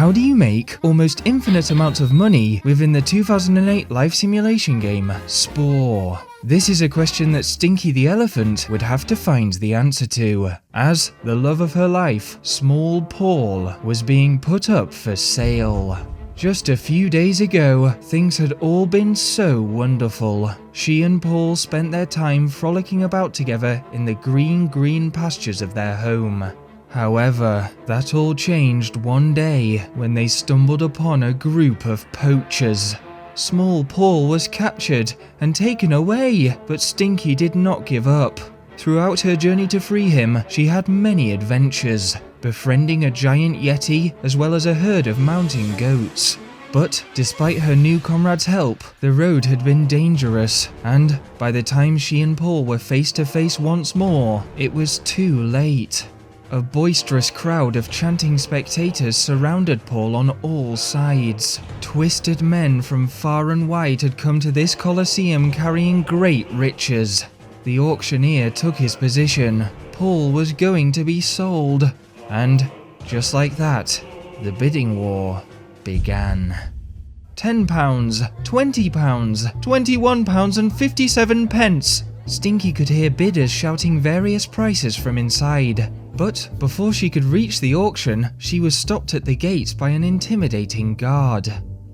How do you make almost infinite amounts of money within the 2008 life simulation game, Spore? This is a question that Stinky the elephant would have to find the answer to, as the love of her life, Small Paul, was being put up for sale. Just a few days ago, things had all been so wonderful. She and Paul spent their time frolicking about together in the green pastures of their home. However, that all changed one day when they stumbled upon a group of poachers. Small Paul was captured and taken away, but Stinky did not give up. Throughout her journey to free him, she had many adventures, befriending a giant yeti as well as a herd of mountain goats. But despite her new comrade's help, the road had been dangerous, and by the time she and Paul were face to face once more, it was too late. A boisterous crowd of chanting spectators surrounded Paul on all sides. Twisted men from far and wide had come to this coliseum carrying great riches. The auctioneer took his position. Paul was going to be sold. And, just like that, the bidding war began. £10, £20, £21 and 57 pence. Stinky could hear bidders shouting various prices from inside. But before she could reach the auction, she was stopped at the gates by an intimidating guard.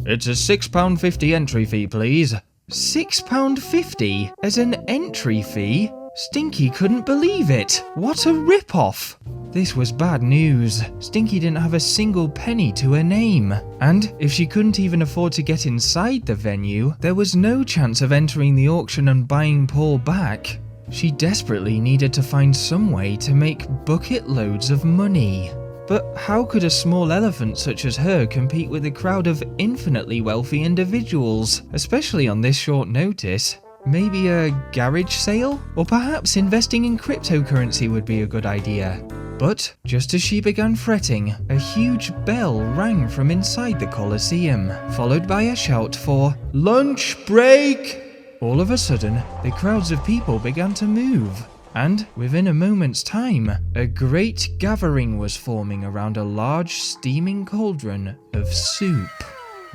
"It's a £6.50 entry fee, please." £6.50 as an entry fee? Stinky couldn't believe it. What a rip-off! This was bad news. Stinky didn't have a single penny to her name. And if she couldn't even afford to get inside the venue, there was no chance of entering the auction and buying Paul back. She desperately needed to find some way to make bucket loads of money. But how could a small elephant such as her compete with a crowd of infinitely wealthy individuals, especially on this short notice? Maybe a garage sale? Or perhaps investing in cryptocurrency would be a good idea. But just as she began fretting, a huge bell rang from inside the Colosseum, followed by a shout for lunch break! All of a sudden, the crowds of people began to move, and within a moment's time, a great gathering was forming around a large steaming cauldron of soup.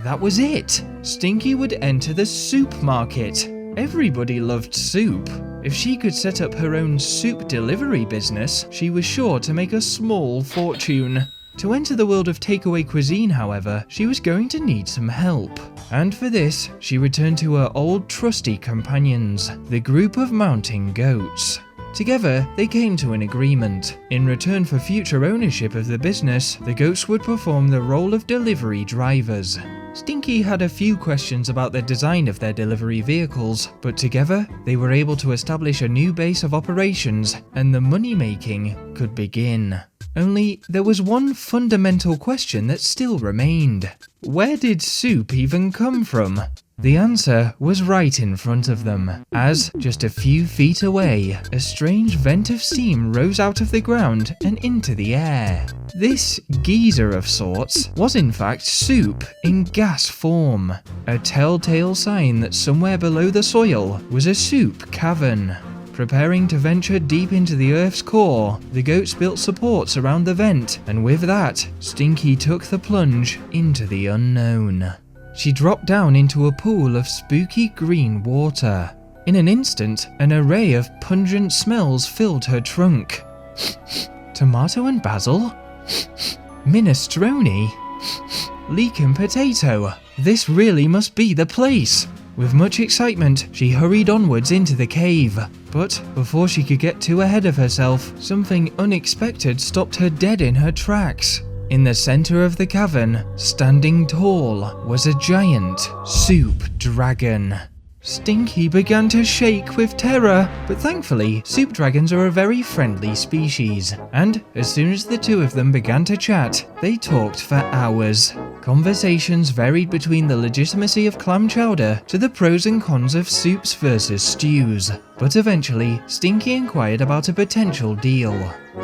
That was it! Stinky would enter the soup market. Everybody loved soup. If she could set up her own soup delivery business, she was sure to make a small fortune. To enter the world of takeaway cuisine, however, she was going to need some help. And for this, she returned to her old trusty companions, the group of mountain goats. Together, they came to an agreement. In return for future ownership of the business, the goats would perform the role of delivery drivers. Stinky had a few questions about the design of their delivery vehicles, but together, they were able to establish a new base of operations, and the money-making could begin. Only, there was one fundamental question that still remained. Where did soup even come from? The answer was right in front of them, as, just a few feet away, a strange vent of steam rose out of the ground and into the air. This geyser of sorts was in fact soup in gas form, a telltale sign that somewhere below the soil was a soup cavern. Preparing to venture deep into the Earth's core, the goats built supports around the vent, and with that, Stinky took the plunge into the unknown. She dropped down into a pool of spooky green water. In an instant, an array of pungent smells filled her trunk. Tomato and basil? Minestrone? Leek and potato? This really must be the place! With much excitement, she hurried onwards into the cave. But before she could get too ahead of herself, something unexpected stopped her dead in her tracks. In the center of the cavern, standing tall, was a giant soup dragon. Stinky began to shake with terror, but thankfully, soup dragons are a very friendly species, and as soon as the two of them began to chat, they talked for hours. Conversations varied between the legitimacy of clam chowder to the pros and cons of soups versus stews, but eventually, Stinky inquired about a potential deal.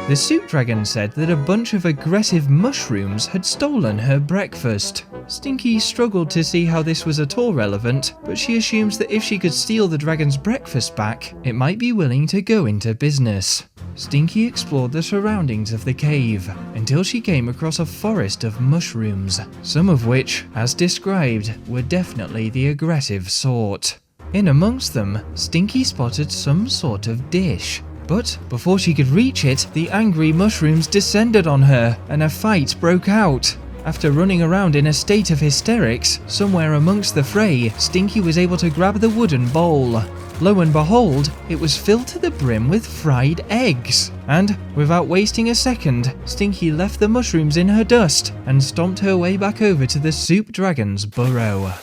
The soup dragon said that a bunch of aggressive mushrooms had stolen her breakfast. Stinky struggled to see how this was at all relevant, but she assumes that if she could steal the dragon's breakfast back, it might be willing to go into business. Stinky explored the surroundings of the cave until she came across a forest of mushrooms, some of which, as described, were definitely the aggressive sort. In amongst them, Stinky spotted some sort of dish. But before she could reach it, the angry mushrooms descended on her and a fight broke out. After running around in a state of hysterics, somewhere amongst the fray, Stinky was able to grab the wooden bowl. Lo and behold, it was filled to the brim with fried eggs. And, without wasting a second, Stinky left the mushrooms in her dust and stomped her way back over to the soup dragon's burrow.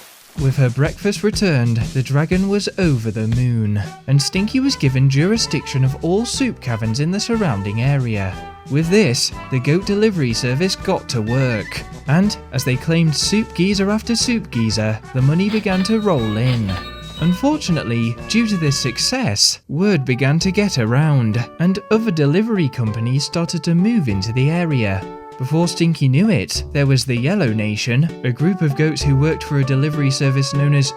With her breakfast returned, the dragon was over the moon, and Stinky was given jurisdiction of all soup caverns in the surrounding area. With this, the goat delivery service got to work, and as they claimed soup geezer after soup geezer, the money began to roll in. Unfortunately, due to this success, word began to get around, and other delivery companies started to move into the area. Before Stinky knew it, there was the Yellow Nation, a group of goats who worked for a delivery service known as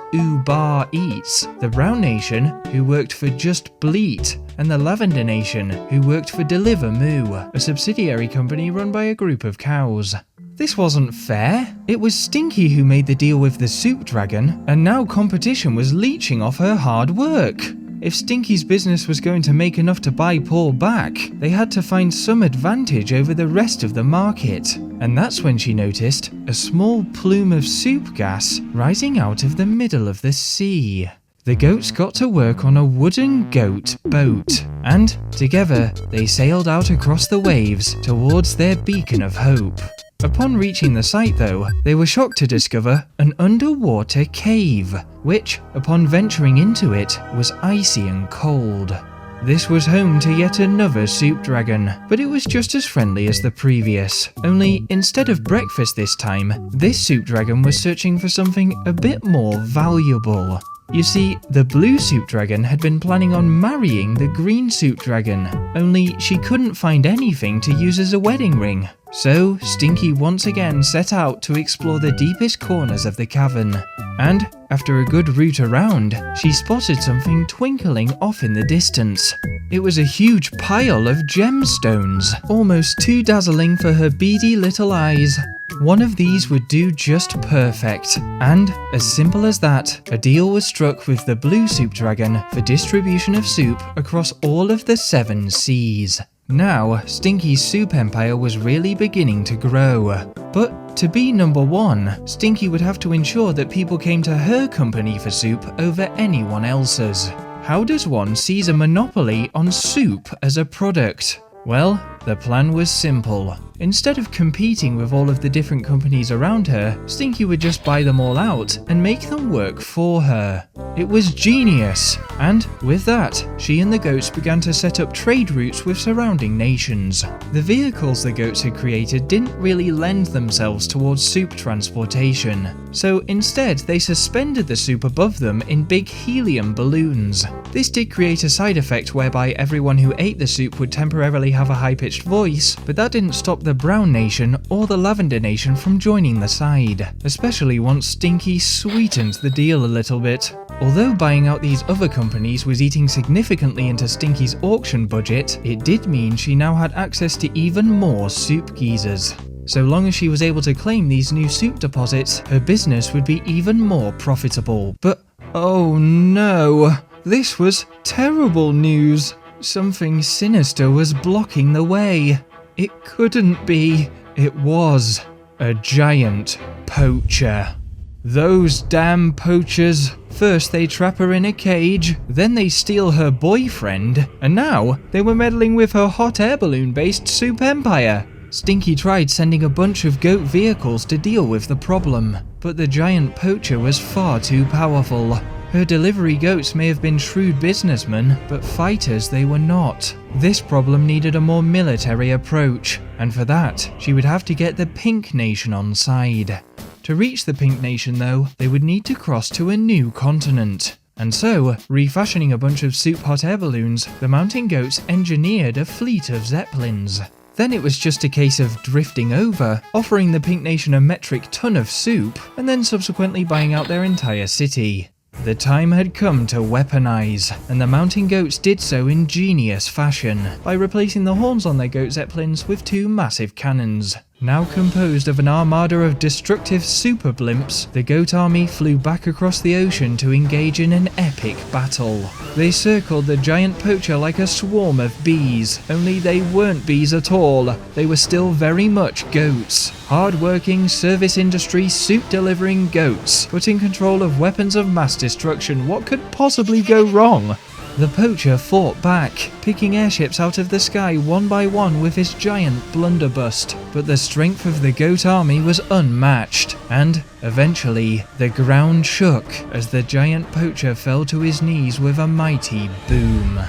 Bar Eats, the Brown Nation, who worked for Just Bleat, and the Lavender Nation, who worked for Deliver Moo, a subsidiary company run by a group of cows. This wasn't fair. It was Stinky who made the deal with the soup dragon, and now competition was leeching off her hard work. If Stinky's business was going to make enough to buy Paul back, they had to find some advantage over the rest of the market. And that's when she noticed a small plume of soup gas rising out of the middle of the sea. The goats got to work on a wooden goat boat, and together they sailed out across the waves towards their beacon of hope. Upon reaching the site though, they were shocked to discover an underwater cave, which, upon venturing into it, was icy and cold. This was home to yet another soup dragon, but it was just as friendly as the previous. Only, instead of breakfast this time, this soup dragon was searching for something a bit more valuable. You see, the blue soup dragon had been planning on marrying the green soup dragon, only she couldn't find anything to use as a wedding ring. So, Stinky once again set out to explore the deepest corners of the cavern. And, after a good route around, she spotted something twinkling off in the distance. It was a huge pile of gemstones, almost too dazzling for her beady little eyes. One of these would do just perfect, and, as simple as that, a deal was struck with the blue soup dragon for distribution of soup across all of the 7 seas. Now, Stinky's soup empire was really beginning to grow. But to be number 1, Stinky would have to ensure that people came to her company for soup over anyone else's. How does one seize a monopoly on soup as a product? Well, the plan was simple. Instead of competing with all of the different companies around her, Stinky would just buy them all out and make them work for her. It was genius, and with that, she and the goats began to set up trade routes with surrounding nations. The vehicles the goats had created didn't really lend themselves towards soup transportation, so instead they suspended the soup above them in big helium balloons. This did create a side effect whereby everyone who ate the soup would temporarily have a high-pitched voice, but that didn't stop the Brown Nation or the Lavender Nation from joining the side, especially once Stinky sweetened the deal a little bit. Although buying out these other companies was eating significantly into Stinky's auction budget, it did mean she now had access to even more soup geezers. So long as she was able to claim these new soup deposits, her business would be even more profitable. But oh no, this was terrible news. Something sinister was blocking the way. It couldn't be. It was a giant poacher. Those damn poachers. First they trap her in a cage, then they steal her boyfriend, and now they were meddling with her hot air balloon based soup empire. Stinky tried sending a bunch of goat vehicles to deal with the problem, but the giant poacher was far too powerful. Her delivery goats may have been shrewd businessmen, but fighters they were not. This problem needed a more military approach, and for that, she would have to get the Pink Nation on side. To reach the Pink Nation though, they would need to cross to a new continent. And so, refashioning a bunch of soup hot air balloons, the mountain goats engineered a fleet of zeppelins. Then it was just a case of drifting over, offering the Pink Nation a metric ton of soup, and then subsequently buying out their entire city. The time had come to weaponize, and the mountain goats did so in genius fashion, by replacing the horns on their goat zeppelins with two massive cannons. Now composed of an armada of destructive super blimps, the goat army flew back across the ocean to engage in an epic battle. They circled the giant poacher like a swarm of bees, only they weren't bees at all. They were still very much goats. Hard-working, service industry, suit-delivering goats, but in control of weapons of mass destruction. What could possibly go wrong? The poacher fought back, picking airships out of the sky one by one with his giant blunderbuss, but the strength of the goat army was unmatched, and, eventually, the ground shook as the giant poacher fell to his knees with a mighty boom.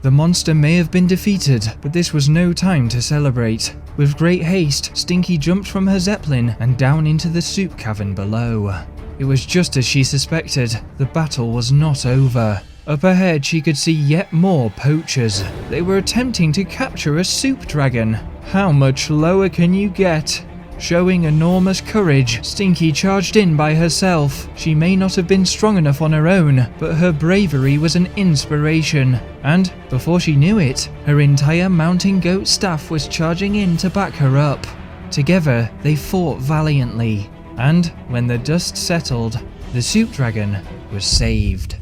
The monster may have been defeated, but this was no time to celebrate. With great haste, Stinky jumped from her zeppelin and down into the soup cavern below. It was just as she suspected. The battle was not over. Up ahead she could see yet more poachers. They were attempting to capture a soup dragon. How much lower can you get? Showing enormous courage, Stinky charged in by herself. She may not have been strong enough on her own, but her bravery was an inspiration. And, before she knew it, her entire mountain goat staff was charging in to back her up. Together, they fought valiantly. And, when the dust settled, the soup dragon was saved.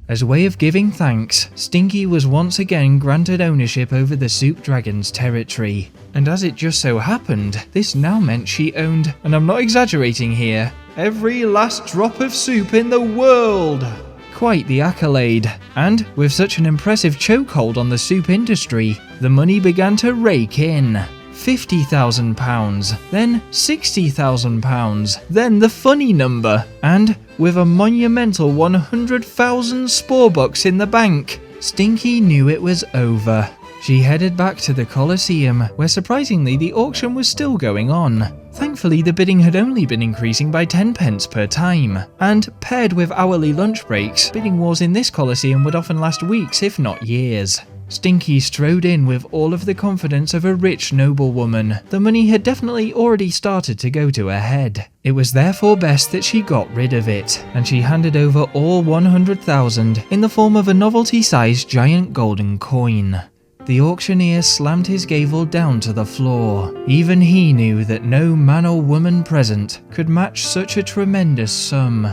As a way of giving thanks, Stinky was once again granted ownership over the soup dragon's territory. And as it just so happened, this now meant she owned, and I'm not exaggerating here, every last drop of soup in the world! Quite the accolade. And with such an impressive chokehold on the soup industry, the money began to rake in. £50,000, then £60,000, then the funny number, and with a monumental 100,000 Spore bucks in the bank, Stinky knew it was over. She headed back to the Colosseum, where surprisingly the auction was still going on. Thankfully the bidding had only been increasing by 10 pence per time, and paired with hourly lunch breaks, bidding wars in this Colosseum would often last weeks if not years. Stinky strode in with all of the confidence of a rich noblewoman. The money had definitely already started to go to her head. It was therefore best that she got rid of it, and she handed over all 100,000 in the form of a novelty-sized giant golden coin. The auctioneer slammed his gavel down to the floor. Even he knew that no man or woman present could match such a tremendous sum.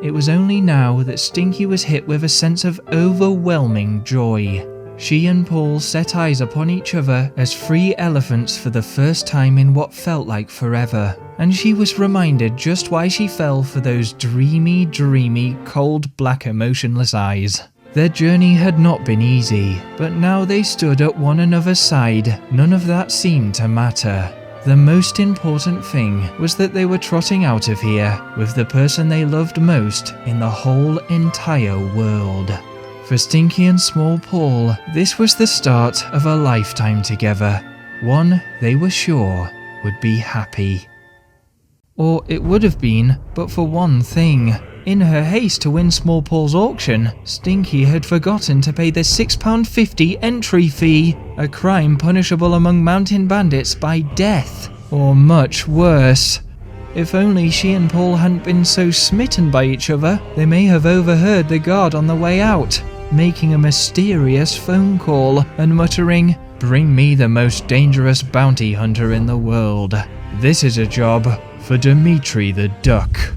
It was only now that Stinky was hit with a sense of overwhelming joy. She and Paul set eyes upon each other as free elephants for the first time in what felt like forever, and she was reminded just why she fell for those dreamy, cold, black, emotionless eyes. Their journey had not been easy, but now they stood at one another's side. None of that seemed to matter. The most important thing was that they were trotting out of here with the person they loved most in the whole entire world. For Stinky and Small Paul, this was the start of a lifetime together. One they were sure would be happy. Or it would have been, but for one thing. In her haste to win Small Paul's auction, Stinky had forgotten to pay the £6.50 entry fee, a crime punishable among mountain bandits by death, or much worse. If only she and Paul hadn't been so smitten by each other, they may have overheard the guard on the way out, making a mysterious phone call and muttering, "Bring me the most dangerous bounty hunter in the world. This is a job for Dimitri the Duck."